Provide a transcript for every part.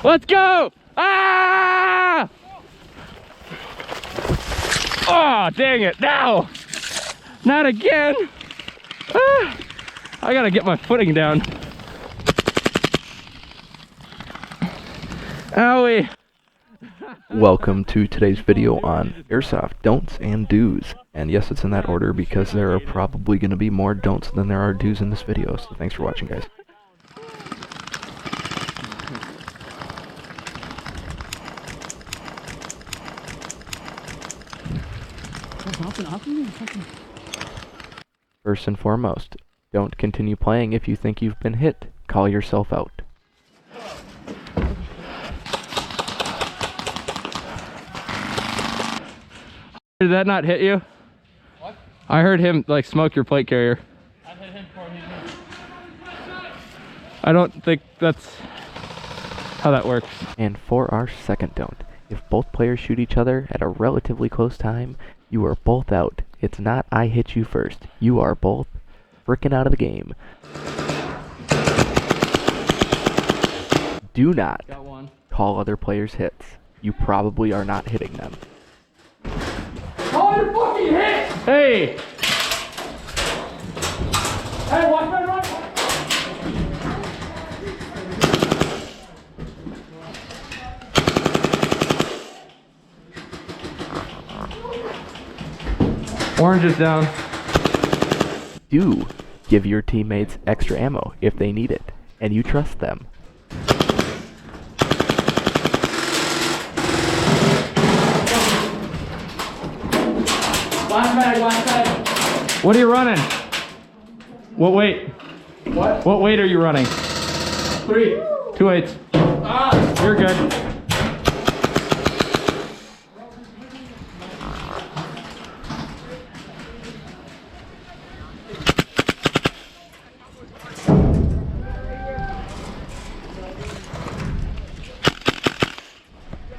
Let's go! Ah! Oh, dang it. No! Not again. Ah! I gotta get my footing down. Owie. Welcome to today's video on Airsoft don'ts and do's. And yes, it's in that order because there are probably going to be more don'ts than there are do's in this video. So thanks for watching, guys. First and foremost, don't continue playing if you think you've been hit. Call yourself out. Did that not hit you? What? I heard him like smoke your plate carrier. I hit him before he moved. I don't think that's how that works. And for our second don't, if both players shoot each other at a relatively close time, you are both out. It's not I hit you first. You are both frickin' out of the game. Do not call other players hits. You probably are not hitting them. Call your fucking hit! Hey! Hey, watch my run! Orange is down. Do give your teammates extra ammo if they need it, and you trust them. Last mag. What are you running? What weight? What? What weight are you running? 3. 2 weights. Ah! You're good.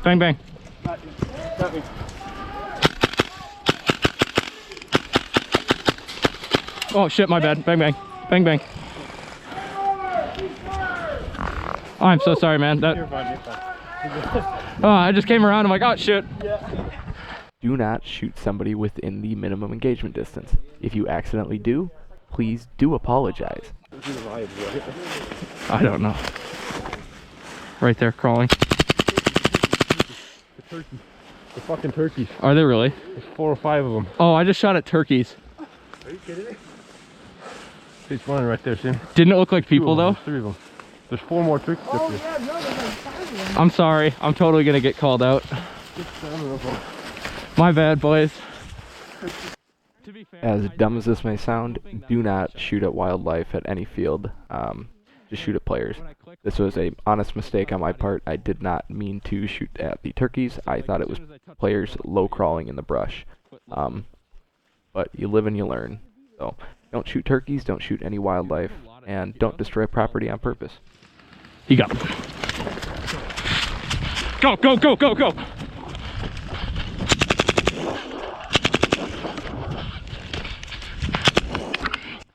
Bang, bang. Got me. Oh shit, my bad. Bang, bang. Bang, bang. Oh, I'm so sorry, man. You're fine. Oh, I just came around. I'm like, oh shit. Yeah. Do not shoot somebody within the minimum engagement distance. If you accidentally do, please do apologize. I don't know. Right there, crawling. The turkey. The fucking turkeys. Are they really? There's 4 or 5 of them. Oh, I just shot at turkeys. Are you kidding me? There's one right there, see? Didn't it look like people though? There's 3 of them. There's 4 more turkeys up here. Yeah, no, there's like 5 of them. I'm sorry. I'm totally gonna get called out. My bad, boys. To be fair, As dumb as this may sound, do not shoot at wildlife at any field. Just shoot at players. This was an honest mistake on my part. I did not mean to shoot at the turkeys. I thought it was players low crawling in the brush. But you live and you learn. So don't shoot turkeys, don't shoot any wildlife, and don't destroy property on purpose. he got him. Go, go, go, go, go.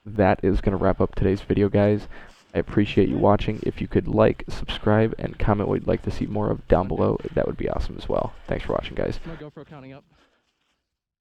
That is going to wrap up today's video, guys. I appreciate you watching. If you could like, subscribe, and comment what you'd like to see more of down below, that would be awesome as well. Thanks for watching, guys. My GoPro counting up.